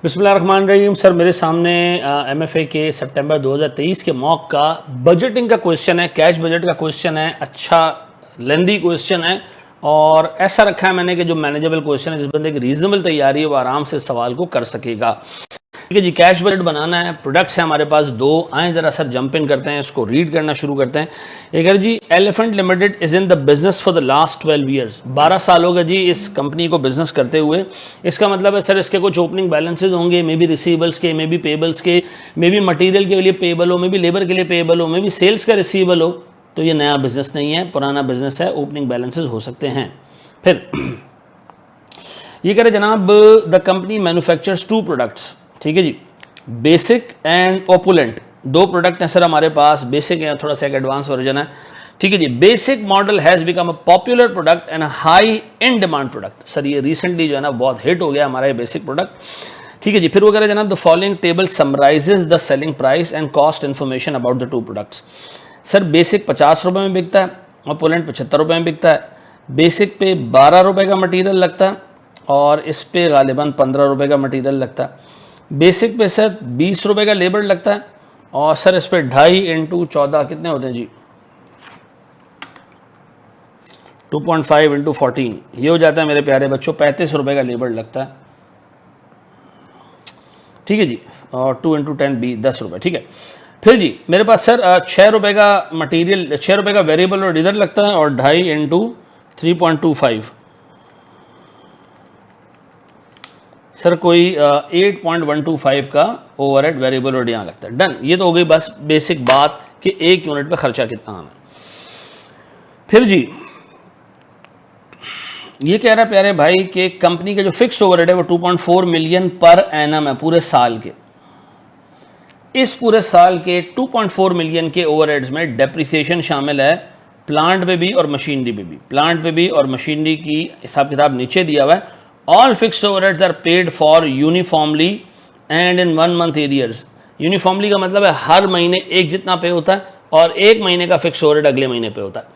बिस्मिल्लाहिर्रहमानिर्रहीम। सर मेरे सामने एमएफए के सितंबर 2023 के मॉक का बजटिंग का क्वेश्चन है, कैश बजट का क्वेश्चन है, अच्छा लेंदी क्वेश्चन है और ऐसा रखा है मैंने कि जो मैनेजेबल क्वेश्चन है, जिस बंदे की रीजनेबल तैयारी है वो आराम से सवाल को कर सकेगा। ठीक है जी, कैश बजट बनाना है, प्रोडक्ट्स हैं हमारे पास दो। आए जरा सर जंप इन करते हैं, इसको रीड करना शुरू करते हैं। एक है जी, elephant limited is in the business for the last 12 years. 12 साल हो गए जी इस कंपनी को बिजनेस करते हुए। इसका मतलब है सर इसके कुछ ओपनिंग बैलेंसेज होंगे, मे बी रिसीवेबल्स के, मे बी पेबल्स के, मे बी मटीरियल के लिए पेबल हो, मे बी लेबर के लिए पेबल हो, मे बी सेल्स का रिसीवेबल हो। तो ये नया बिजनेस नहीं है, पुराना बिजनेस है, ओपनिंग बैलेंसेज हो सकते हैं। फिर ये कह रहे जनाब, द कंपनी मैन्युफैक्चर्स 2 प्रोडक्ट्स। ठीक है जी, बेसिक एंड ओपुलेंट, 2 प्रोडक्ट हैं सर हमारे पास। बेसिक है, थोड़ा सा एक एडवांस वर्जन है। ठीक है जी, basic model has become a popular product and high in demand product. Sir ये रिसेंटली जो है ना बहुत हिट हो गया हमारा ये बेसिक प्रोडक्ट। ठीक है जी, फिर वो कह रहे जनाब, the following table summarises the selling price and cost information about the 2 products. Sir basic 50 रुपये में बिकता है, ओपुलेंट 75 रुपये में बिकता है। बेसिक पे 12 रुपये का मटीरियल लगता है और इस पे गालिबन 15 रुपये का मटीरियल लगता है। बेसिक पे सर 20 रुपये का लेबर लगता है और सर इस पर 2.5 × 14 कितने होते हैं जी, 2.5 × 14 ये हो जाता है मेरे प्यारे बच्चों, 35 रुपये का लेबर लगता है। ठीक है जी, और 2 × 10 भी 10 रुपये। ठीक है, फिर जी मेरे पास सर 6 रुपये का मटीरियल, 6 रुपये का वेरिएबल और इधर लगता है और 2.5 × 3.25 सर कोई 8.125 का ओवरहेड वेरिएबल और यहाँ लगता है। डन, ये तो हो गई बस बेसिक बात कि 1 यूनिट पे खर्चा कितना आना है। फिर जी ये कह रहा है प्यारे भाई कि कंपनी का जो फिक्स्ड ओवरहेड है वो 2.4 मिलियन पर एनम है पूरे साल के। इस पूरे साल के 2.4 मिलियन के ओवरहेड्स में डेप्रिसिएशन शामिल है, प्लांट पे भी और मशीनरी पे भी। प्लांट पे भी और मशीनरी की हिसाब किताब नीचे दिया हुआ है। All fixed overheads are paid for uniformly and in 1 month arrears। Uniformly का मतलब है हर महीने एक जितना पे होता है और 1 महीने का फिक्स ओवरहेड अगले महीने पे होता है।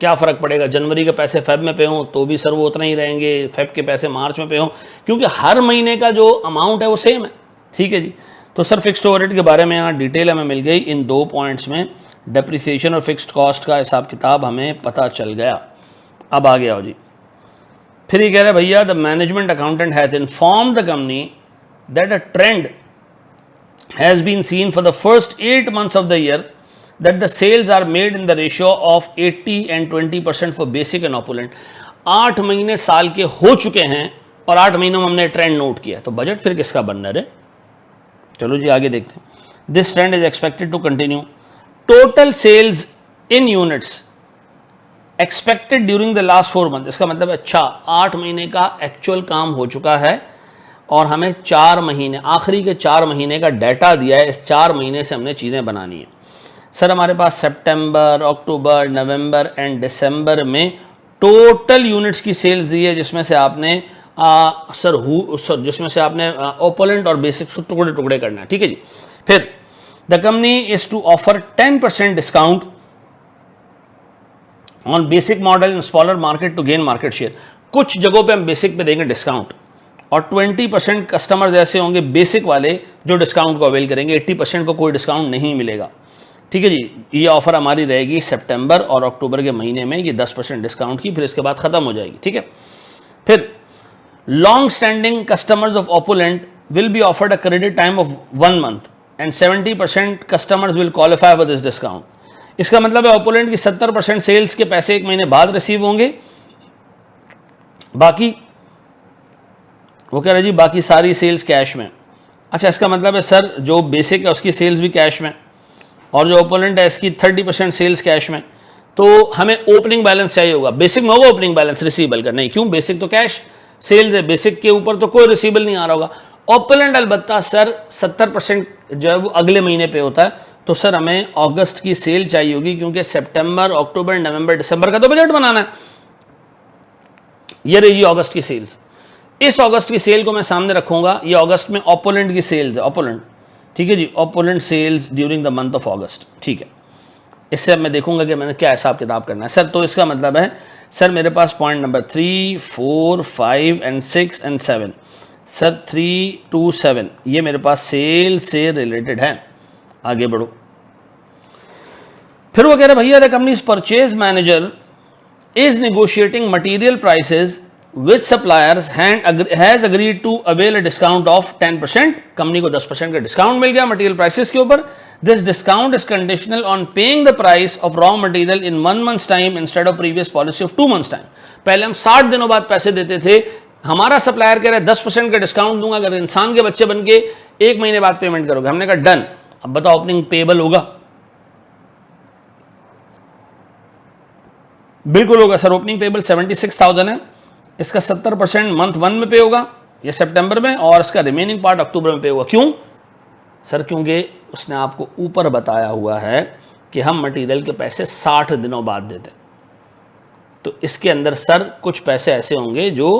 क्या फ़र्क पड़ेगा, जनवरी के पैसे फेब में पे हों तो भी सर वो उतना ही रहेंगे, फेब के पैसे मार्च में पे हों, क्योंकि हर महीने का जो अमाउंट है वो सेम है। ठीक है जी, तो सर फिक्स्ड ओवरहेड के बारे में यहाँ डिटेल हमें मिल गई। इन 2 पॉइंट्स में डेप्रिसिएशन और फिक्स्ड कॉस्ट का हिसाब किताब हमें पता चल गया। अब आ गया हो जी, फिर ये कह रहे हैं भैया, the management accountant has inform the company that a trend has been seen for the first 8 months of the year that the sales are made in the ratio of 80 and 20% for basic and opulent. 8 महीने साल के हो चुके हैं और 8 महीनों में हमने ट्रेंड नोट किया, तो बजट फिर किसका बनना है? चलो जी आगे देखते हैं। This trend is expected to continue. Total sales in units expected during the last 4 months। इसका मतलब अच्छा 8 महीने का एक्चुअल काम हो चुका है और हमें 4 महीने, आखिरी के 4 महीने का डाटा दिया है। इस 4 महीने से हमने चीज़ें बनानी है। सर हमारे पास सितंबर, अक्टूबर, नवंबर एंड दिसंबर में टोटल यूनिट्स की सेल्स दी है, जिसमें से आपने जिसमें से आपने ओपुलेंट और बेसिक टुकड़े टुकड़े करना है। ठीक है जी, फिर the company is to offer 10% discount on basic model in smaller market to gain market share. कुछ जगहों पे हम बेसिक पे देंगे डिस्काउंट और 20% कस्टमर्स ऐसे होंगे बेसिक वाले जो डिस्काउंट को अवेल करेंगे, 80% को कोई डिस्काउंट नहीं मिलेगा। ठीक है जी, ये ऑफर हमारी रहेगी सितंबर और अक्टूबर के महीने में, ये 10% डिस्काउंट की, फिर इसके बाद खत्म हो जाएगी। ठीक है, फिर long standing customers of opulent will be offered a credit time of 1 month and 70% customers will qualify for this discount. इसका मतलब है ओपुलेंट की 70% सेल्स के पैसे 1 महीने बाद रिसीव होंगे, बाकी वो कह रहे जी बाकी सारी सेल्स कैश में। अच्छा, इसका मतलब है सर जो बेसिक है उसकी सेल्स भी कैश में और जो ओपुलेंट है इसकी 30% सेल्स कैश में। तो हमें ओपनिंग बैलेंस चाहिए होगा। बेसिक में होगा ओपनिंग बैलेंस रिसीवेबल का नहीं, क्यों, बेसिक तो कैश सेल्स है, बेसिक के ऊपर तो कोई रिसीवेबल नहीं आ रहा होगा। ओपुलेंट अलबत्ता सर 70% जो है वो अगले महीने पे होता है, तो सर हमें अगस्त की सेल चाहिए होगी, क्योंकि सितंबर, अक्टूबर, नवंबर, दिसंबर का तो बजट बनाना है। ये रही अगस्त की सेल्स। इस अगस्त की सेल को मैं सामने रखूंगा। ये अगस्त में ओपुलेंट की सेल्स है, ओपुलेंट। ठीक है जी, opulent sales during the month of August. ठीक है, इससे अब मैं देखूंगा कि मैंने क्या हिसाब किताब करना है सर। तो इसका मतलब है सर मेरे पास point number 3, 4, 5 and 6 and 7 sir 327 ये मेरे पास सेल से रिलेटेड है। आगे बढ़ो। फिर वो कह रहे भैया the company's purchase manager is negotiating material prices with suppliers has agreed to avail a discount of 10%। Company को 10% का डिस्काउंट मिल गया मटेरियल प्राइसेस के ऊपर। This discount is conditional on paying the price of raw material in 1 month's time instead of previous policy of 2 months time. पहले हम 60 दिनों बाद पैसे देते थे, हमारा सप्लायर कह रहा है 10% का डिस्काउंट दूंगा अगर इंसान के बच्चे बन के 1 महीने बाद पेमेंट करोगे। हमने कहा डन। अब बताओ ओपनिंग पेबल होगा? बिल्कुल होगा सर। ओपनिंग पेबल 76,000 है, इसका 70% मंथ 1 में पे होगा, ये सितंबर में, और इसका रिमेनिंग पार्ट अक्टूबर में पे होगा। क्यों सर? क्योंकि उसने आपको ऊपर बताया हुआ है कि हम मटेरियल के पैसे 60 दिनों बाद देते, तो इसके अंदर सर कुछ पैसे ऐसे होंगे जो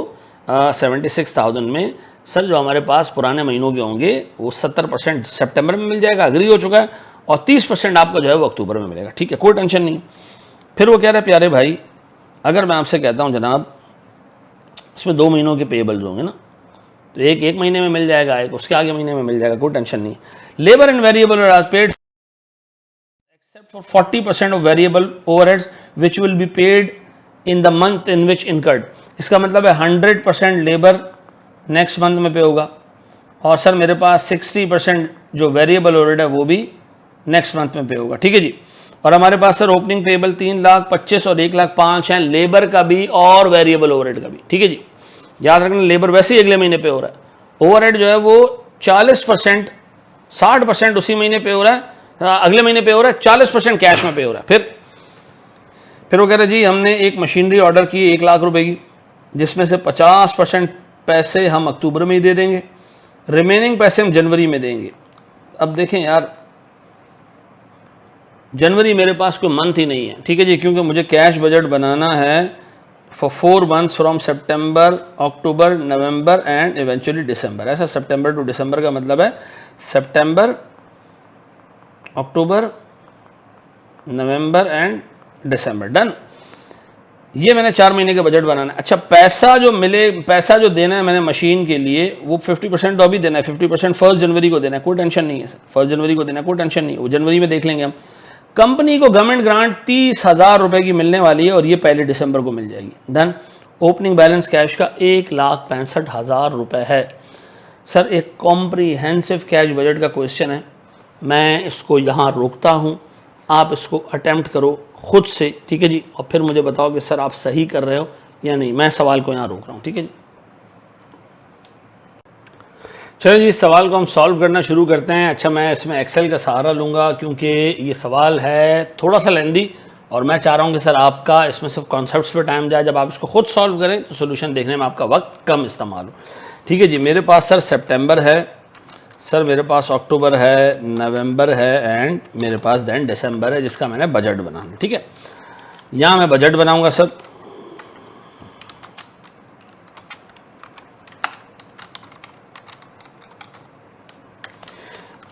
76,000 में सर जो हमारे पास पुराने महीनों के होंगे वो 70% सितंबर में मिल जाएगा, अग्री हो चुका है, और 30% आपको जो है वो अक्टूबर में मिलेगा। ठीक है, कोई टेंशन नहीं। फिर वो कह रहे हैं प्यारे भाई, अगर मैं आपसे कहता हूँ जनाब इसमें 2 महीनों के पेबल्स होंगे ना, तो एक महीने में मिल जाएगा, एक उसके आगे महीने में मिल जाएगा, कोई टेंशन नहीं। Labour and variable are paid except for 40% of variable overheads which will be paid in the month in which incurred. इसका मतलब है 100% लेबर नेक्स्ट मंथ में पे होगा, और सर मेरे पास 60% जो वेरिएबल ओवरहेड है वो भी नेक्स्ट मंथ में पे होगा। ठीक है जी। और हमारे पास सर ओपनिंग पेबल 3,25,000 और 1,05,000 है, लेबर का भी और वेरिएबल ओवरहेड का भी। ठीक है जी। याद रखना लेबर वैसे ही अगले महीने पे हो रहा है, ओवरहेड जो है वो 40%, 60% उसी महीने पे हो रहा है, अगले महीने पे हो रहा है, 40% कैश में पे हो रहा है। फिर वो कह रहे जी हमने एक मशीनरी ऑर्डर की 1 लाख रुपए की, जिसमें से 50% पैसे हम अक्टूबर में ही दे देंगे, रिमेनिंग पैसे हम जनवरी में देंगे। अब देखें यार, जनवरी मेरे पास कोई मंथ ही नहीं है। ठीक है जी, क्योंकि मुझे कैश बजट बनाना है for 4 months from September, October, November and eventually December. ऐसा सितंबर टू दिसंबर का मतलब है सितंबर, October, November and December. Done. ये मैंने 4 महीने का बजट बनाना है। अच्छा, पैसा जो मिले, पैसा जो देना है मैंने मशीन के लिए वो 50% तो अभी देना है, 50% 1 जनवरी को देना है, कोई टेंशन नहीं है सर। 1 जनवरी को देना है, कोई टेंशन नहीं है, वो जनवरी में देख लेंगे हम। कंपनी को गवर्नमेंट ग्रांट 30,000 रुपए की मिलने वाली है, और ये पहले दिसंबर को मिल जाएगी। डन। ओपनिंग बैलेंस कैश का 1,65,000 रुपए है। सर एक कॉम्प्रीहेंसिव कैश बजट का क्वेश्चन है, मैं इसको यहाँ रोकता हूँ, आप इसको अटेम्प्ट करो खुद से। ठीक है जी, और फिर मुझे बताओ कि सर आप सही कर रहे हो या नहीं। मैं सवाल को यहाँ रोक रहा हूँ। ठीक है जी, चलो जी, इस सवाल को हम सॉल्व करना शुरू करते हैं। अच्छा, मैं इसमें एक्सेल का सहारा लूँगा क्योंकि ये सवाल है थोड़ा सा लेंदी, और मैं चाह रहा हूँ कि सर आपका इसमें सिर्फ कॉन्सेप्ट्स पे टाइम जाए। जब आप इसको खुद सॉल्व करें तो सोल्यूशन देखने में आपका वक्त कम इस्तेमाल हो। ठीक है जी, मेरे पास सर सितंबर है, सर मेरे पास अक्टूबर है, नवंबर है, एंड मेरे पास देन दिसंबर है, जिसका मैंने बजट बनाना। ठीक है, यहाँ मैं बजट बनाऊँगा सर।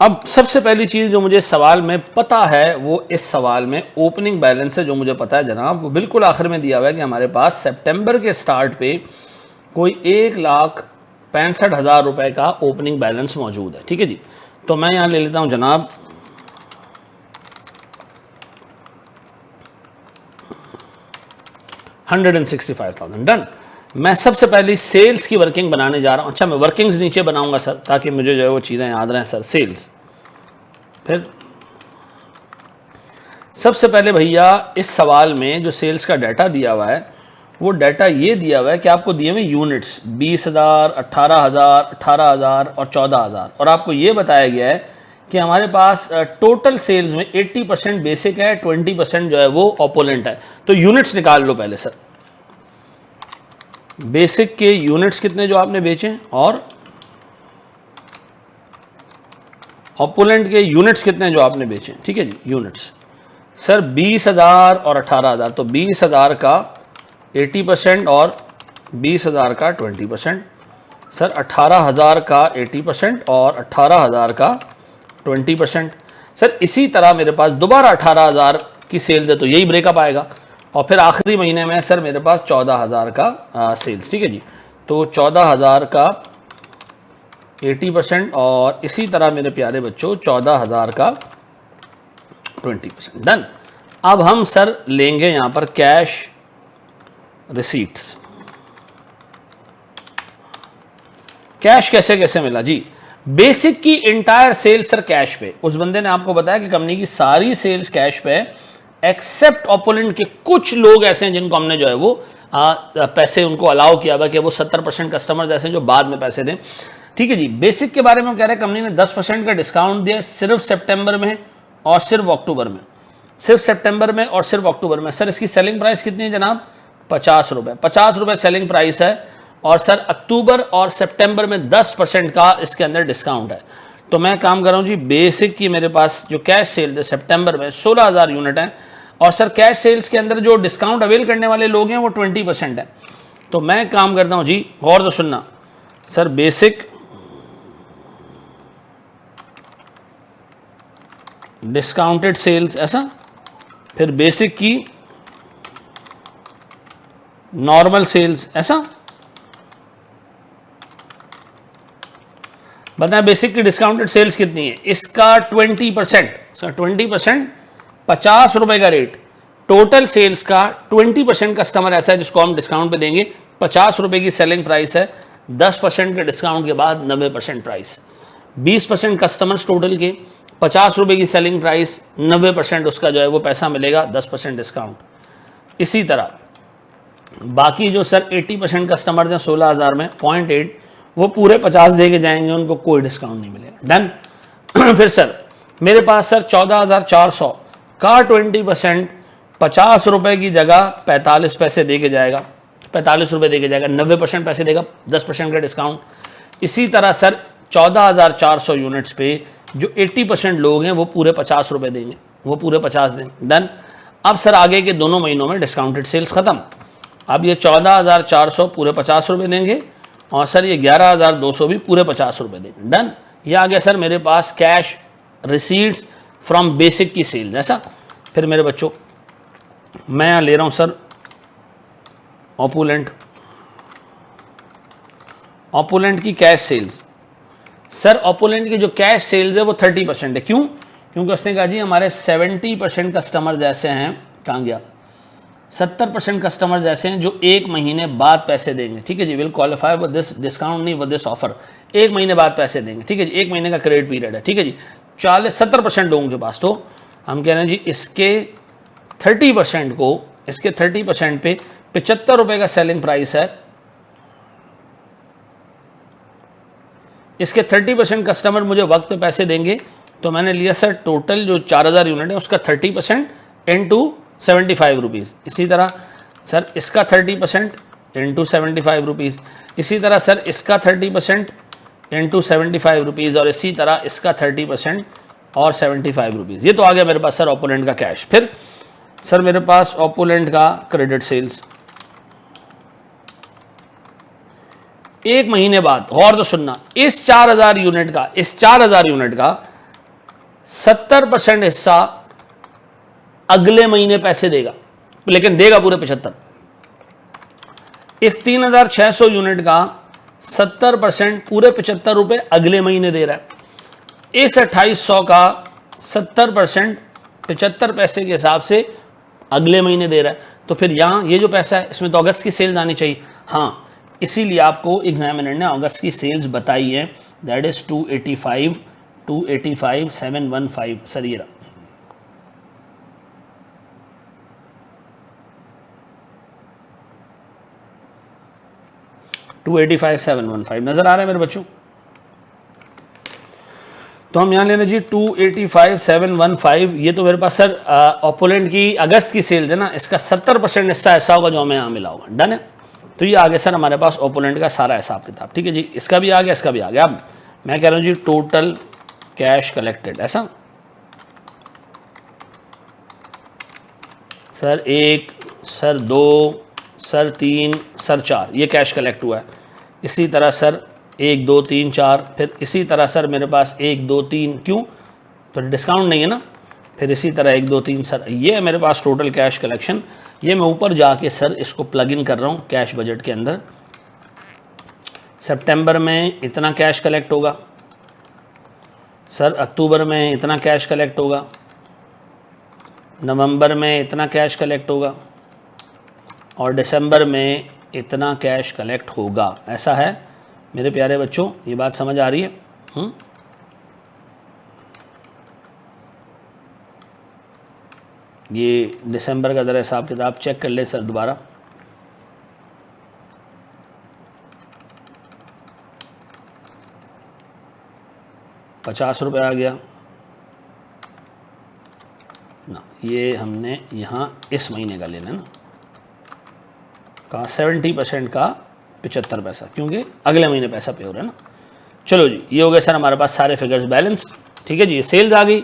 अब सबसे पहली चीज़ जो मुझे सवाल में पता है वो इस सवाल में ओपनिंग बैलेंस है, जो मुझे पता है जनाब, वो बिल्कुल आखिर में दिया हुआ है कि हमारे पास सितंबर के स्टार्ट पे कोई 1,65,000 रुपए का ओपनिंग बैलेंस मौजूद है। ठीक है जी, तो मैं यहाँ ले लेता हूँ जनाब 165,000। डन। मैं सबसे पहले सेल्स की वर्किंग बनाने जा रहा हूँ। अच्छा, मैं वर्किंग्स नीचे बनाऊंगा सर, ताकि मुझे जो है वो चीज़ें याद रहें सर। सेल्स, फिर सबसे पहले भैया इस सवाल में जो सेल्स का डाटा दिया हुआ है वो डाटा ये दिया हुआ है कि आपको दिए हुए यूनिट्स 20,000, 18,000, 18,000 और 14,000, और आपको ये बताया गया है कि हमारे पास टोटल सेल्स में 80% बेसिक है, 20% जो है वो ऑपोनेंट है। तो यूनिट्स निकाल लो पहले सर। बेसिक के यूनिट्स कितने जो आपने बेचे, और ऑपोनेंट के यूनिट्स कितने जो आपने बेचे। ठीक है जी, यूनिट्स सर 20,000 और 18,000, तो 20,000 का 80% और 20,000 का 20%। सर 18,000 का 80% और 18,000 का 20%। सर इसी तरह मेरे पास दोबारा 18,000 की सेल है, तो यही ब्रेकअप आएगा। और फिर आखिरी महीने में सर मेरे पास 14,000 का सेल्स। ठीक है जी, तो 14,000 का 80% और इसी तरह मेरे प्यारे बच्चों 14,000 का 20%। डन। अब हम सर लेंगे यहां पर कैश रिसीट्स। कैश कैसे कैसे मिला जी? बेसिक की इंटायर सेल्स सर कैश पे, उस बंदे ने आपको बताया कि कंपनी की सारी सेल्स कैश पे है, एक्सेप्ट ओपोलेंट के कुछ लोग ऐसे हैं जिनको हमने जो है वो पैसे उनको अलाउ किया हुआ कि वो 70% कस्टमर ऐसे जो बाद में पैसे दें। ठीक है जी। बेसिक के बारे में कह रहे हैं कंपनी ने 10% का डिस्काउंट दिया सिर्फ सितंबर में और सिर्फ अक्टूबर में, सिर्फ सितंबर में और सिर्फ अक्टूबर में। सर इसकी सेलिंग प्राइस कितनी है जनाब? 50 रुपये। 50 रुपये सेलिंग प्राइस है और सर अक्टूबर और सितंबर में 10% का इसके अंदर डिस्काउंट है। तो मैं काम कर रहा हूँ जी, बेसिक की मेरे पास जो कैश सेल है सितंबर में 16,000 यूनिट है और सर कैश सेल्स के अंदर जो डिस्काउंट अवेल करने वाले लोग हैं वो 20% है। तो मैं काम करता हूँ जी, गौर से सुनना सर, बेसिक डिस्काउंटेड सेल्स ऐसा, फिर बेसिक की नॉर्मल सेल्स ऐसा। बताएं बेसिक की डिस्काउंटेड सेल्स कितनी है? इसका 20%। सर 20%, 50 रुपए का रेट। टोटल सेल्स का 20% कस्टमर ऐसा है जिसको हम डिस्काउंट पे देंगे। 50 रुपए की सेलिंग प्राइस है, 10% के डिस्काउंट के बाद 90% प्राइस। 20% कस्टमर्स टोटल के, 50 रुपए की सेलिंग प्राइस, 90% उसका जो है वो पैसा मिलेगा, 10% डिस्काउंट। इसी तरह बाकी जो सर 80% कस्टमर्स हैं 16,000 में 0.8, वो पूरे 50 दे के जाएंगे, उनको कोई डिस्काउंट नहीं मिलेगा। डन। फिर सर मेरे पास सर 14,400 का 20%, 50 रुपए की जगह 45 पैसे दे के जाएगा, 45 रुपये दे के जाएगा, 90% पैसे देगा, 10% का डिस्काउंट। इसी तरह सर 14,400 यूनिट्स पे जो 80% लोग हैं वो पूरे 50 रुपये देंगे, वो पूरे 50 देंगे। डन। अब सर आगे के दोनों महीनों में डिस्काउंटेड सेल्स खत्म। अब ये 14,400 पूरे 50 रुपये देंगे और सर ये 11,200 भी पूरे 50 रुपये देंगे। डन। ये आ गया सर मेरे पास कैश रिसीट्स फ्रॉम बेसिक की सेल ऐसा। फिर मेरे बच्चों मैं यहाँ ले रहा हूँ सर ओपुलेंट, ओपुलेंट की कैश सेल्स। सर ओपुलेंट की जो कैश सेल्स है वो 30% है। क्यों? क्योंकि उसने कहा जी हमारे 70% कस्टमर जैसे हैं, कहाँ गया, 70% कस्टमर्स ऐसे हैं जो 1 महीने बाद पैसे देंगे। ठीक है जी, will qualify with this discount, नहीं विद दिस ऑफर, 1 महीने बाद पैसे देंगे। ठीक है जी, 1 महीने का क्रेडिट पीरियड है। ठीक है जी, 70% लोगों के पास। तो हम कह रहे हैं जी इसके 30% को, इसके 30% पे 75 रुपये का सेलिंग प्राइस है। इसके 30% कस्टमर मुझे वक्त पे पैसे देंगे, तो मैंने लिया सर टोटल जो 4,000 यूनिट है उसका 30% इंटू 75 रुपीज़। इसी तरह सर इसका 30% इंटू 75 रुपीज़। इसी तरह सर इसका 30% इंटू 75 रुपीज़ और इसी तरह इसका 30% और 75 रुपीज़। ये तो आ गया मेरे पास सर ओपोलेंट का कैश। फिर सर मेरे पास ओपोलेंट का क्रेडिट सेल्स 1 महीने बाद, गौर से सुनना, इस 4,000 यूनिट का, इस 4,000 यूनिट का 70% हिस्सा अगले महीने पैसे देगा, लेकिन देगा पूरे 75। इस 3,600 यूनिट का 70% पूरे 75 रुपए अगले महीने दे रहा है। इस 2,800 का 70% 75 पैसे के हिसाब से अगले महीने दे रहा है। तो फिर यहां ये जो पैसा है इसमें तो अगस्त की सेल्स आनी चाहिए। हाँ, इसीलिए आपको एग्जामिनर ने अगस्त की सेल्स बताई है, दैट इज 285,715 सर ये रहा। $285,715 नजर आ रहा है मेरे बच्चों। तो हम यहाँ ले रहे जी 285,715। ये तो मेरे पास सर ओपोलेंट की अगस्त की सेल है ना, इसका 70% हिस्सा ऐसा होगा जो हमें यहाँ मिला होगा। डन है। तो ये आ गया सर हमारे पास ओपोलेंट का सारा हिसाब किताब। ठीक है जी, इसका भी आ गया, इसका भी आ गया। अब मैं कह रहा हूँ जी टोटल कैश कलेक्टेड ऐसा। सर 1, सर 2, सर 3, सर 4, ये कैश कलेक्ट हुआ है। इसी तरह सर 1, 2, 3, 4, फिर इसी तरह सर मेरे पास 1, 2, 3, क्यों? फिर डिस्काउंट नहीं है ना। फिर इसी तरह 1, 2, 3 सर, ये है मेरे पास टोटल कैश कलेक्शन। ये मैं ऊपर जाके सर इसको प्लग इन कर रहा हूँ कैश बजट के अंदर। सितंबर में इतना कैश कलेक्ट होगा, सर अक्टूबर में इतना कैश कलेक्ट होगा, नवंबर में इतना कैश कलेक्ट होगा और दिसंबर में इतना कैश कलेक्ट होगा। ऐसा है मेरे प्यारे बच्चों, ये बात समझ आ रही है? ये दिसंबर का ज़रा हिसाब किताब चेक कर ले सर दोबारा। ₹50 आ गया ना, ये हमने यहाँ इस महीने का लेना है ना, कहा 70% का 75 पैसा, क्योंकि अगले महीने पैसा पे हो रहा है ना। चलो जी, ये हो गया सर हमारे पास सारे फिगर्स बैलेंस। ठीक है जी, ये सेल्स आ गई।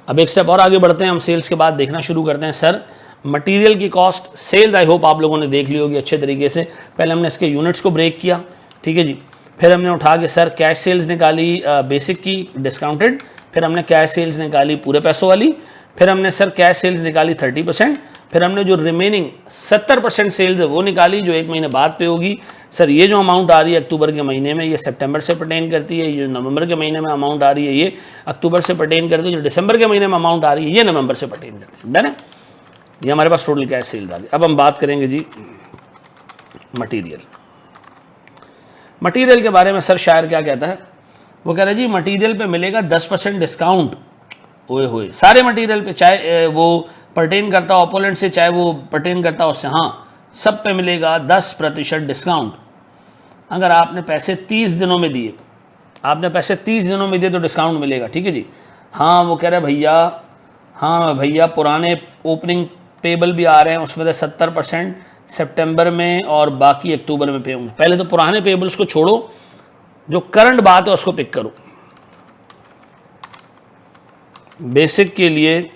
अब एक स्टेप और आगे बढ़ते हैं हम, सेल्स के बाद देखना शुरू करते हैं सर मटेरियल की कॉस्ट। सेल्स आई होप आप लोगों ने देख ली होगी अच्छे तरीके से। पहले हमने इसके यूनिट्स को ब्रेक किया, ठीक है जी, फिर हमने उठा के सर कैश सेल्स निकाली बेसिक की डिस्काउंटेड, फिर हमने कैश सेल्स निकाली पूरे पैसों वाली, फिर हमने सर कैश सेल्स निकाली 30%, फिर हमने जो रिमेनिंग 70% सेल्स है वो निकाली जो एक महीने बाद पे होगी। सर ये जो अमाउंट आ रही है अक्टूबर के महीने में ये सितंबर से पर्टेन करती है, ये नवंबर के महीने में अमाउंट आ रही है ये अक्टूबर से पर्टेन करती है, जो दिसंबर के महीने में अमाउंट आ रही है ये नवंबर से पर्टेन करती है। डन है, ये हमारे पास टोटल कैश सेल्स आ गई। अब हम बात करेंगे जी मटीरियल। मटीरियल के बारे में सर शायर क्या कहता है, वो कह रहा है जी मटीरियल पे मिलेगा 10% डिस्काउंट। ओए होए, सारे मटीरियल पे, चाहे वो पर्टेन करता हो ओपोलेंट से, चाहे वो पर्टेन करता हो उससे, हाँ सब पे मिलेगा 10% डिस्काउंट। अगर आपने पैसे 30 दिनों में दिए, आपने पैसे 30 दिनों में दिए तो डिस्काउंट मिलेगा। ठीक है जी, हाँ वो कह रहे भैया, हाँ भैया पुराने ओपनिंग पेबल भी आ रहे हैं, उसमें से 70% सितंबर में और बाकी अक्टूबर में पे होंगे। पहले तो पुराने पेबल्स को छोड़ो, जो करंट बात है उसको पिक करो। बेसिक के लिए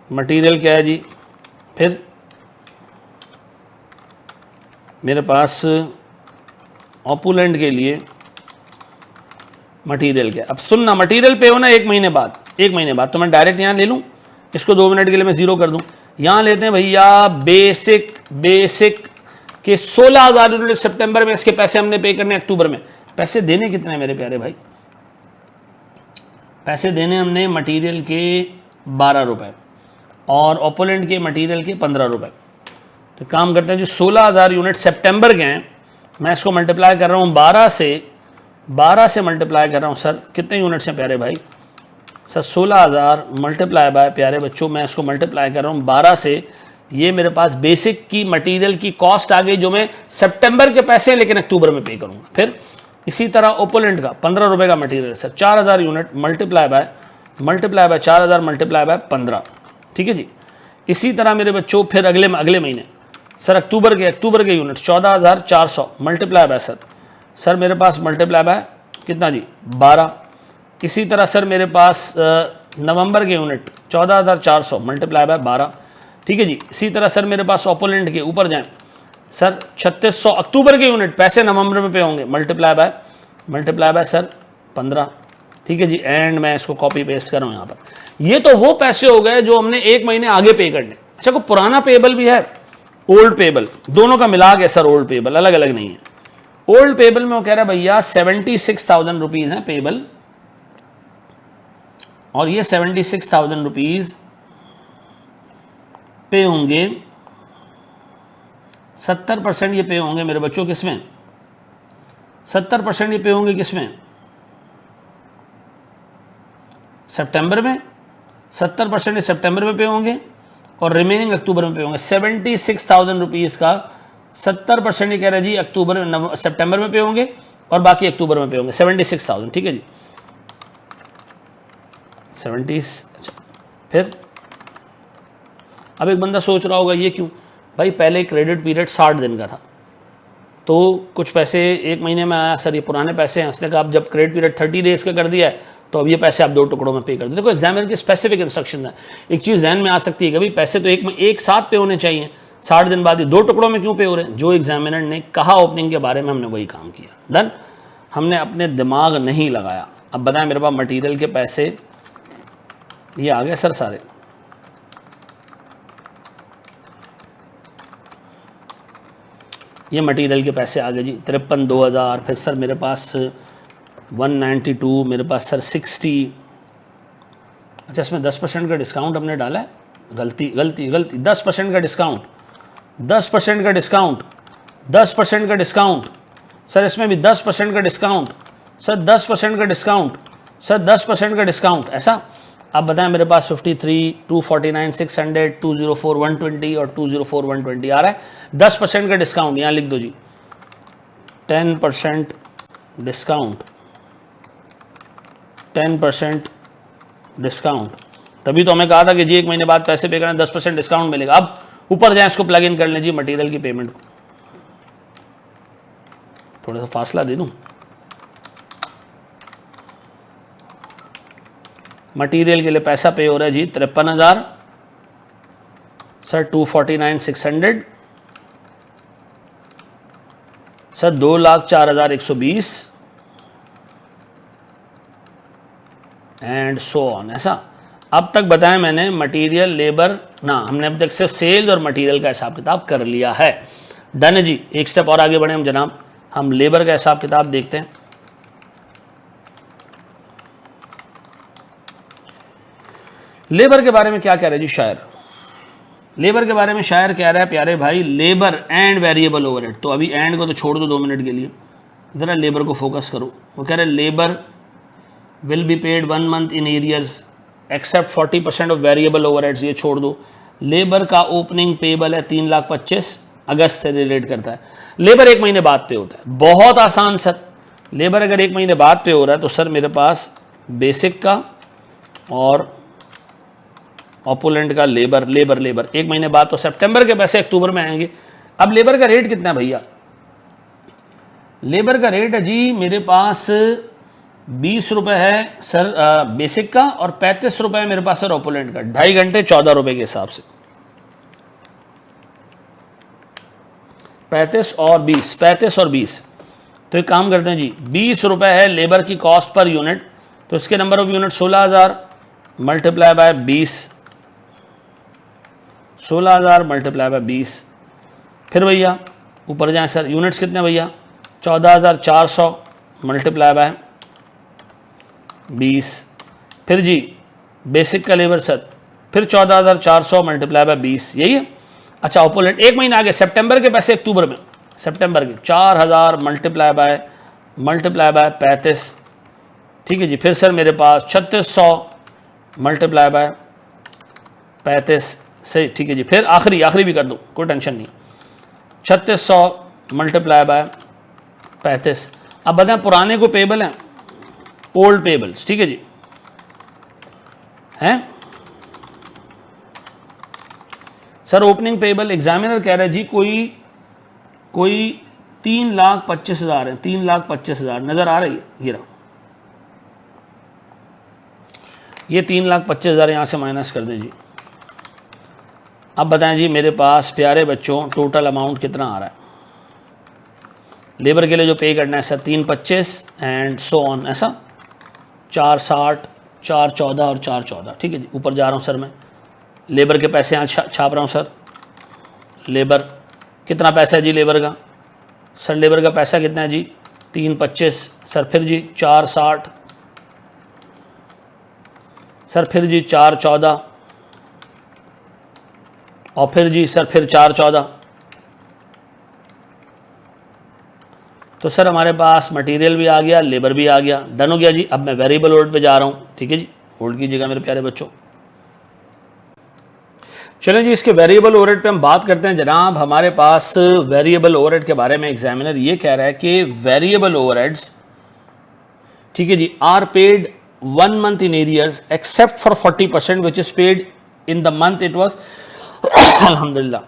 मटेरियल क्या है जी, फिर मेरे पास ऑपुलेंट के लिए मटेरियल क्या है। अब सुनना, मटेरियल पे हो ना एक महीने बाद, एक महीने बाद तो मैं डायरेक्ट यहाँ ले लूँ, इसको 2 मिनट के लिए मैं ज़ीरो कर दूँ। यहाँ लेते हैं भैया बेसिक के 16,000 यूनिट सितंबर में, इसके पैसे हमने पे करने अक्टूबर में। पैसे देने कितने हैं मेरे प्यारे भाई, पैसे देने हमने मटेरियल के 12 रुपये और ओपोलेंट के मटेरियल के 15 रुपये। तो काम करते हैं जो 16,000 यूनिट सितंबर के हैं, मैं इसको मल्टीप्लाई कर रहा हूँ 12 से मल्टीप्लाई कर रहा हूँ। सर कितने यूनिट्स हैं प्यारे भाई, सर 16,000 मल्टीप्लाई बाय, प्यारे बच्चों मैं इसको मल्टीप्लाई कर रहा हूँ 12 से। ये मेरे पास बेसिक की मटेरियल की कॉस्ट आ गई जो मैं सितंबर के पैसे लेकिन अक्टूबर में पे करूँगा। फिर इसी तरह ओपोलेंट का 15 रुपये का material sir 4,000 unit multiply by 4,000 multiply by 15। ठीक है जी, इसी तरह मेरे बच्चों फिर अगले महीने सर अक्टूबर के यूनिट 14,400 मल्टीप्लाई बाय सर मेरे पास मल्टीप्लाई बाय कितना जी 12। इसी तरह सर मेरे पास नवंबर के यूनिट 14,400 मल्टीप्लाई बाय 12। ठीक है जी, इसी तरह सर मेरे पास ओपोलेंट के ऊपर जाएं सर 3600 अक्टूबर के यूनिट, पैसे नवंबर में पे होंगे, मल्टीप्लाई बाय सर 15। ठीक है जी, एंड मैं इसको कॉपी पेस्ट कर रहा हूँ यहाँ पर। ये तो वो पैसे हो गए जो हमने एक महीने आगे पे करने। अच्छा, को पुराना पेबल भी है, ओल्ड पेबल, दोनों का मिला के सर ओल्ड पेबल, अलग अलग नहीं है। ओल्ड पेबल में वो कह रहा है भैया 76,000 रुपीज़ है पेबल, और ये 76,000 रुपीज़ पे होंगे, 70% ये पे होंगे मेरे बच्चों किसमें, 70% ये पे होंगे किसमें, सितंबर में। 70% सितंबर में पे होंगे और रिमेनिंग अक्टूबर में पे होंगे। 76,000 रुपीज़ का 70% ये कह रहे जी अक्टूबर सितंबर में पे होंगे और बाकी अक्टूबर में पे होंगे 76,000। ठीक है जी, 70। अच्छा, फिर अब एक बंदा सोच रहा होगा ये क्यों भाई, पहले क्रेडिट पीरियड 60 दिन का था तो कुछ पैसे एक महीने में आया, सर ये पुराने पैसे हैं। उसने कहा अब जब क्रेडिट पीरियड 30 डेज का कर दिया है तो अब ये पैसे आप 2 टुकड़ों में पे कर दो। देखो एग्जामिनर की स्पेसिफिक इंस्ट्रक्शन है। एक चीज़ ध्यान में आ सकती है कि भाई पैसे तो एक साथ पे होने चाहिए, 60 दिन बाद ये 2 टुकड़ों में क्यों पे हो रहे हैं। जो एग्जामिनर ने कहा ओपनिंग के बारे में हमने वही काम किया, डन। हमने अपने दिमाग नहीं लगाया। अब बताएं मेरे पास मटीरियल के पैसे ये आ गए सर सारे, ये मटेरियल के पैसे आ गए जी 53 2000। फिर सर मेरे पास 192, मेरे पास सर 60। अच्छा इसमें 10% का डिस्काउंट हमने डाला है, गलती 10% का डिस्काउंट, 10% का डिस्काउंट, 10% का डिस्काउंट सर, इसमें भी 10% का डिस्काउंट सर, 10% का डिस्काउंट सर, 10% का डिस्काउंट। ऐसा अब बताएं मेरे पास 53, 249, 600, 204, 120 और 204, 120 आ रहा है। 10% का डिस्काउंट यहाँ लिख दो जी, 10% डिस्काउंट, 10% डिस्काउंट। तभी तो हमें कहा था कि जी 1 महीने बाद पैसे पे करना 10% डिस्काउंट मिलेगा। अब ऊपर जाए इसको प्लग इन कर लें जी मटेरियल की पेमेंट को, थोड़ा सा फासला दे दूं। मटेरियल के लिए पैसा पे हो रहा है जी 53,000 sir, 249, 600 sir, 2,04,120 and so on. ऐसा अब तक बताएं मैंने मटेरियल, लेबर ना, हमने अब तक सिर्फ सेल्स और मटेरियल का हिसाब किताब कर लिया है। डन है जी। एक स्टेप और आगे बढ़े हम जनाब, हम लेबर का हिसाब किताब देखते हैं। लेबर के बारे में क्या कह रहे जी शायर, लेबर के बारे में शायर कह रहा है प्यारे भाई, लेबर एंड वेरिएबल ओवरहेड। तो अभी एंड को तो छोड़ दो 2 मिनट के लिए, ज़रा लेबर को फोकस करो। वो कह रहे labour will be paid 1 month in arrears except 40% of variable overheads, ये छोड़ दो। लेबर का ओपनिंग पेबल है 3,25,000, अगस्त से रिलेट करता है। लेबर 1 महीने बाद पे होता है, बहुत आसान सर। लेबर अगर 1 महीने बाद पे हो रहा है तो सर मेरे पास बेसिक का और ऑपोलेंट का लेबर 1 महीने बाद, तो सितंबर के पैसे अक्टूबर में आएंगे। अब लेबर का रेट कितना है भैया, लेबर का रेट है जी मेरे पास 20 रुपये है सर बेसिक का, और 35 रुपये है मेरे पास सर ऑपोलेंट का। 2.5 घंटे 14 रुपये के हिसाब से, 35 और 20। तो एक काम करते हैं जी, 20 रुपये है लेबर की कॉस्ट पर यूनिट, तो इसके number of unit 16,000 multiply by 20, 16,000 multiply by 20। फिर भैया ऊपर जाएं सर, यूनिट्स कितने भैया 14,400 मल्टीप्लाई बाय 20। फिर जी बेसिक का लेबर सर, फिर 14,400 मल्टीप्लाई बाय 20, यही है। अच्छा ऑपोलेंट 1 महीना आगे, सितंबर के पैसे अक्टूबर में, सितंबर के 4,000 मल्टीप्लाई बाय 35, ठीक है जी। फिर सर मेरे पास 3600 मल्टीप्लाई बाय 35, सही, ठीक है जी। फिर आखिरी भी कर दूँ, कोई टेंशन नहीं, 3600 मल्टीप्लाई बाय 35। अब बताएं पुराने को पेबल हैं, ओल्ड पेबल्स, ठीक है जी, हैं सर। ओपनिंग पेबल एग्जामिनर कह रहा है जी कोई 3,25,000 है, 3,25,000 नजर आ रही है, ये रहा, ये 3,25,000 यहां से माइनस कर दें जी। अब बताएं जी मेरे पास प्यारे बच्चों टोटल अमाउंट कितना आ रहा है लेबर के लिए जो पे करना है सर, 3,25 एंड सो ऑन, ऐसा 4,60, 4,14 और 4,14, ठीक है जी। ऊपर जा रहा हूँ सर मैं, लेबर के पैसे यहाँ छाप रहा हूँ सर। लेबर कितना पैसा है जी लेबर का सर, लेबर का पैसा कितना है जी 3,25 सर, फिर जी 4,60 सर, फिर जी 4,14 और फिर जी सर फिर 4,14। तो सर हमारे पास मटेरियल भी आ गया, लेबर भी आ गया, डन हो गया जी। अब मैं वेरिएबल ओवरहेड पे जा रहा हूँ, ठीक है जी, होल्ड कीजिएगा मेरे प्यारे बच्चों। चलें जी, इसके वेरिएबल ओवरहेड पे हम बात करते हैं जनाब। हमारे पास वेरिएबल ओवरहेड के बारे में एग्जामिनर ये कह रहा है कि वेरिएबल ओवरहेड्स, ठीक है जी, are paid 1 month in arrears except for 40% which is paid in the month it was अल्हम्दुलिल्लाह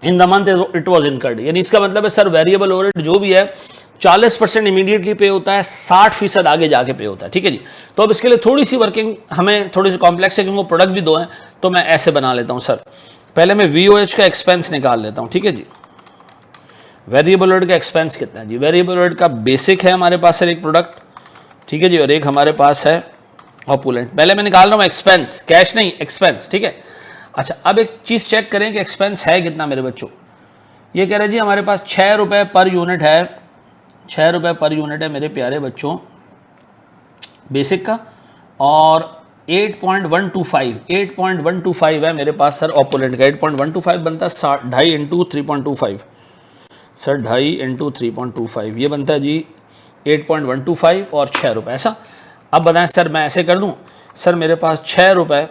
in the month it was incurred. यानी इसका मतलब है सर वेरिएबल ओवरहेड जो भी है 40% इमीडिएटली पे होता है, 60% आगे जाके पे होता है, ठीक है जी। तो अब इसके लिए थोड़ी सी वर्किंग हमें थोड़ी सी कॉम्प्लेक्स है क्योंकि प्रोडक्ट भी 2 हैं, तो मैं ऐसे बना लेता हूँ सर। पहले मैं VOH का एक्सपेंस निकाल लेता हूँ, ठीक है जी। वेरिएबल ओवरहेड का एक्सपेंस कितना है जी, वेरिएबल ओवरहेड का बेसिक है हमारे पास सर एक प्रोडक्ट, ठीक है जी, और एक हमारे पास है ऑपोलेंट। पहले मैं निकाल रहा हूँ एक्सपेंस, कैश नहीं एक्सपेंस, ठीक है। अच्छा अब एक चीज़ चेक करें कि एक्सपेंस है कितना मेरे बच्चों। ये कह रहे जी हमारे पास 6 रुपये पर यूनिट है, 6 रुपये पर यूनिट है मेरे प्यारे बच्चों बेसिक का, और 8.125 है मेरे पास सर ऑपोनेंट का। 8.125 बनता है 2.5 इंटू 3.25 सर, 2.5 इंटू 3.25 ये बनता है जी 8.125 और 6 रुपये ऐसा। अब बताएं सर मैं ऐसे कर दूं, सर मेरे पास 6 रुपये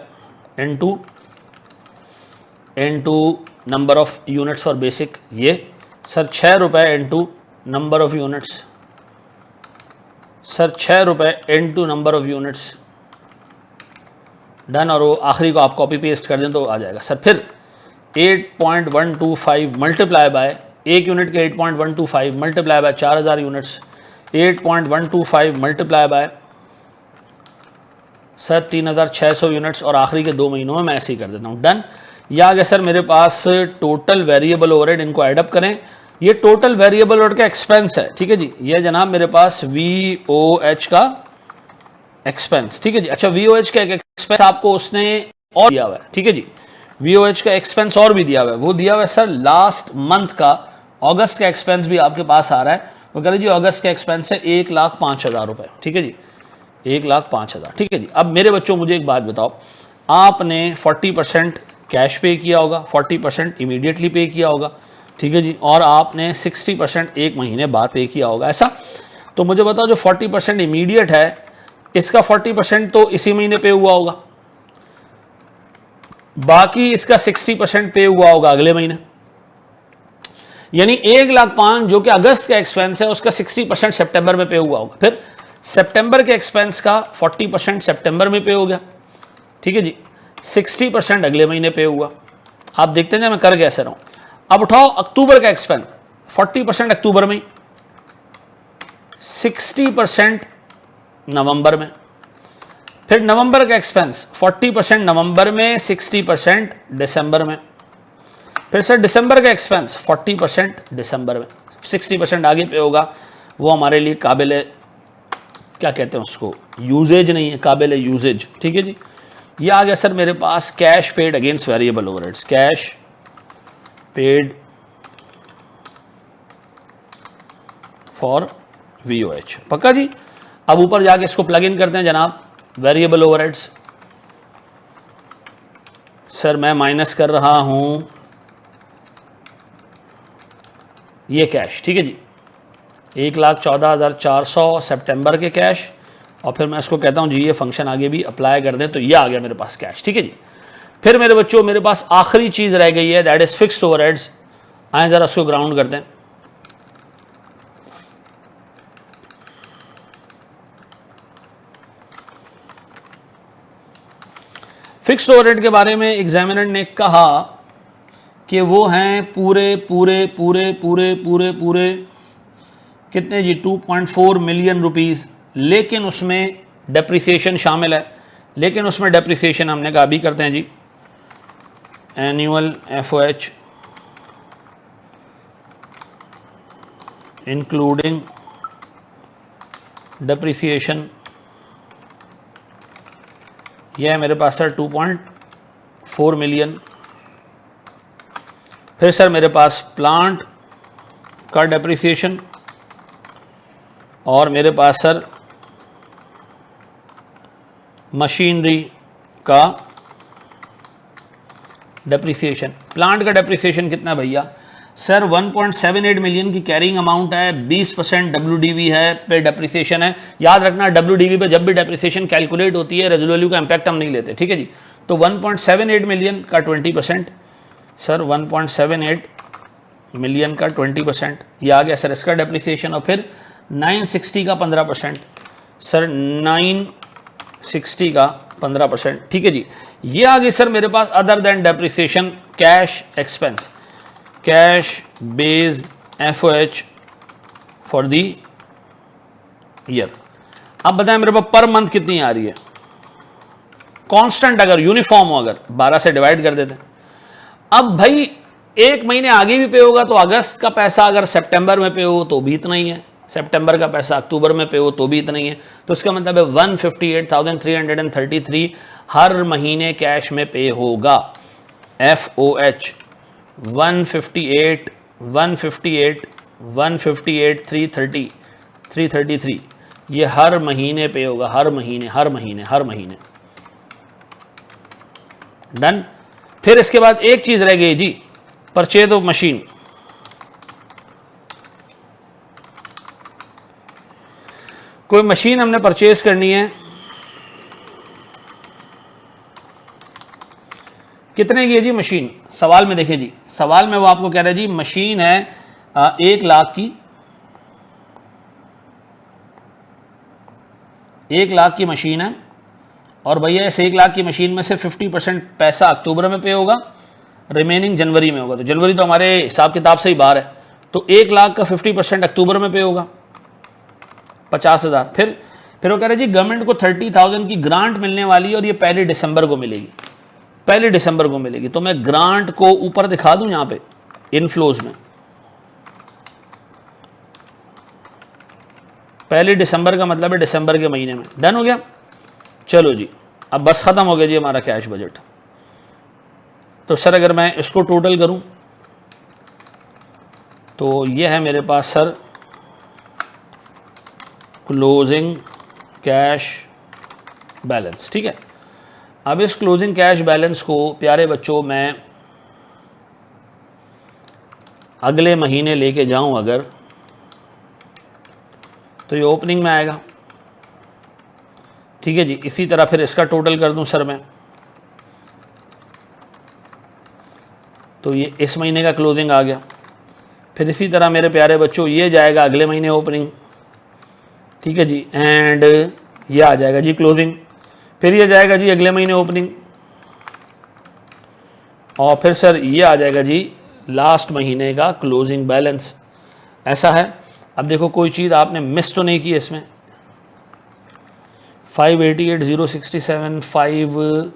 into number of units for basic, ये सर 6 रुपये into number of units, sir 6 रुपये into number of units, done. और वो आखिरी को आप कॉपी पेस्ट कर दें तो आ जाएगा सर। फिर 8.125 मल्टीप्लाई बाय, एक यूनिट के 8.125 multiply by 4000 units, 8.125 multiply by sir 3600 units, और आखिरी के 2 महीनों में मैं ऐसे ही कर देता हूँ, डन। या आ गया सर मेरे पास टोटल वेरिएबल ओवरहेड, इनको एडअप करें, ये टोटल वेरिएबल ओवरहेड का एक्सपेंस है, ठीक है जी। ये जनाब मेरे पास VOH का एक्सपेंस, ठीक है जी। अच्छा VOH का एक एक्सपेंस आपको उसने और दिया हुआ है, ठीक है जी। VOH का एक्सपेंस और भी दिया हुआ है, वो दिया हुआ है सर लास्ट मंथ का, अगस्त का एक्सपेंस भी आपके पास आ रहा है। वो कह रहे जी अगस्त का एक्सपेंस है 1,05,000 रुपये, ठीक है जी, 1,05,000, ठीक है जी। अब मेरे बच्चों मुझे एक बात बताओ, आपने 40% कैश पे किया होगा, 40% इमीडिएटली पे किया होगा, ठीक है जी, और आपने 60% एक महीने बाद पे किया होगा, ऐसा। तो मुझे बताओ जो 40% इमीडिएट है इसका 40% तो इसी महीने पे हुआ होगा, बाकी इसका 60% पे हुआ होगा अगले महीने, यानी 1,05,000 जो कि अगस्त का एक्सपेंस है उसका 60% सितंबर में पे हुआ होगा। फिर सितंबर के एक्सपेंस का 40% सितंबर में पे हो गया, ठीक है जी, 60% अगले महीने पे हुआ। आप देखते हैं मैं कर कैसे रहा हूं। अब उठाओ अक्टूबर का एक्सपेंस, 40% अक्टूबर में, 60% नवंबर में, फिर नवंबर का एक्सपेंस 40% नवंबर में, 60% दिसंबर में, फिर सर दिसंबर का एक्सपेंस 40% दिसंबर में, 60% आगे पे होगा, वो हमारे लिए काबिल क्या कहते हैं उसको, यूजेज नहीं है, काबिल यूजेज, ठीक है जी। ये आ गया सर मेरे पास cash paid against variable overheads, cash paid for VOH, पक्का जी। अब ऊपर जाके इसको प्लग इन करते हैं जनाब, वेरिएबल ओवरहेड्स, सर मैं माइनस कर रहा हूं ये कैश, ठीक है जी, 1,14,400 सितंबर के कैश, और फिर मैं इसको कहता हूं जी ये फंक्शन आगे भी अप्लाई कर दें, तो ये आ गया मेरे पास कैश, ठीक है जी। फिर मेरे बच्चों मेरे पास आखिरी चीज रह गई है, दैट इज फिक्स्ड ओवरहेड्स। आए जरा उसको ग्राउंड करते हैं। फिक्स्ड ओवरहेड के बारे में एग्जामिनर ने कहा कि वो हैं पूरे पूरे पूरे पूरे पूरे पूरे कितने जी 2.4 मिलियन रुपीस, लेकिन उसमें डेप्रिसिएशन शामिल है, लेकिन उसमें डेप्रिसिएशन हमने कहा अभी करते हैं जी, एनुअल FOH इंक्लूडिंग डेप्रिसिएशन, यह है मेरे पास सर 2.4 मिलियन। फिर सर मेरे पास प्लांट का डेप्रिसिएशन, और मेरे पास सर मशीनरी का डेप्रिसिएशन। प्लांट का डेप्रिसिएशन कितना भैया, सर 1.78 मिलियन की कैरिंग अमाउंट है, 20% WDV है पे डेप्रिसिएशन है। याद रखना WDV पे जब भी डेप्रिसिएशन कैलकुलेट होती है रेज़िडुअल वैल्यू का इम्पैक्ट हम नहीं लेते, ठीक है जी। तो 1.78 मिलियन का 20%, सर 1.78 मिलियन का 20%, ये आ गया सर इसका डेप्रिसिएशन। और फिर 960 का 15%, सर 960 का 15%, ठीक है जी। ये आ गई सर मेरे पास other than depreciation cash expense, cash based FOH for the year. अब बताएं मेरे पास पर मंथ कितनी आ रही है, कांस्टेंट अगर यूनिफॉर्म हो, अगर 12 से डिवाइड कर देते हैं। अब भाई एक महीने आगे भी पे होगा, तो अगस्त का पैसा अगर सितंबर में पे हो तो भी इतना ही है, सितंबर का पैसा अक्टूबर में पे हो तो भी इतना ही है। तो इसका मतलब है 158,333 हर महीने कैश में पे होगा। FOH 158 158, 158, 330, 333, ये हर महीने पे होगा, हर महीने। डन। फिर इसके बाद एक चीज़ रह गई जी, परचेज ऑफ मशीन। कोई मशीन हमने परचेज करनी है, कितने की है जी मशीन? सवाल में देखिए जी, सवाल में वो आपको कह रहा है जी मशीन है 1 लाख की, 1 लाख की मशीन है, और भैया इस 1 लाख की मशीन में से 50% पैसा अक्टूबर में पे होगा, रिमेनिंग जनवरी में होगा। तो जनवरी तो हमारे हिसाब किताब से ही बाहर है, तो 1 लाख का 50% अक्टूबर में पे होगा 50,000। फिर वो कह रहे जी गवर्नमेंट को 30,000 की ग्रांट मिलने वाली है और ये 1 दिसंबर को मिलेगी, 1 दिसंबर को मिलेगी। तो मैं ग्रांट को ऊपर दिखा दूं यहाँ पे इनफ्लोज में, 1 दिसंबर का मतलब है दिसंबर के महीने में। डन हो गया? चलो जी, अब बस खत्म हो गया जी हमारा कैश बजट। तो सर अगर मैं इसको टोटल करूं तो ये है मेरे पास सर क्लोजिंग कैश बैलेंस। ठीक है, अब इस क्लोजिंग कैश बैलेंस को प्यारे बच्चों मैं अगले महीने लेके जाऊं अगर, तो ये ओपनिंग में आएगा। ठीक है जी, इसी तरह फिर इसका टोटल कर दूं सर मैं, तो ये इस महीने का क्लोजिंग आ गया। फिर इसी तरह मेरे प्यारे बच्चों ये जाएगा अगले महीने ओपनिंग। ठीक है जी, एंड ये आ जाएगा जी क्लोजिंग। फिर ये जाएगा जी अगले महीने ओपनिंग, और फिर सर ये आ जाएगा जी लास्ट महीने का क्लोजिंग बैलेंस। ऐसा है। अब देखो कोई चीज़ आपने मिस तो नहीं की इसमें। 588,067 5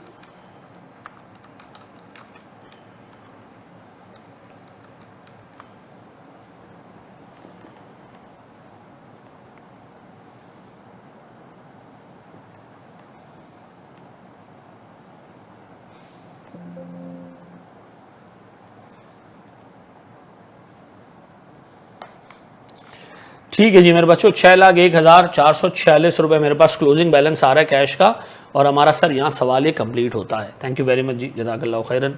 ठीक है जी मेरे बच्चों, 6,01,446 रुपये मेरे पास क्लोजिंग बैलेंस आ रहा है कैश का, और हमारा सर यहाँ सवाल ये कंप्लीट होता है। थैंक यू वेरी मच जी, जज़ाकल्लाहु खैरन।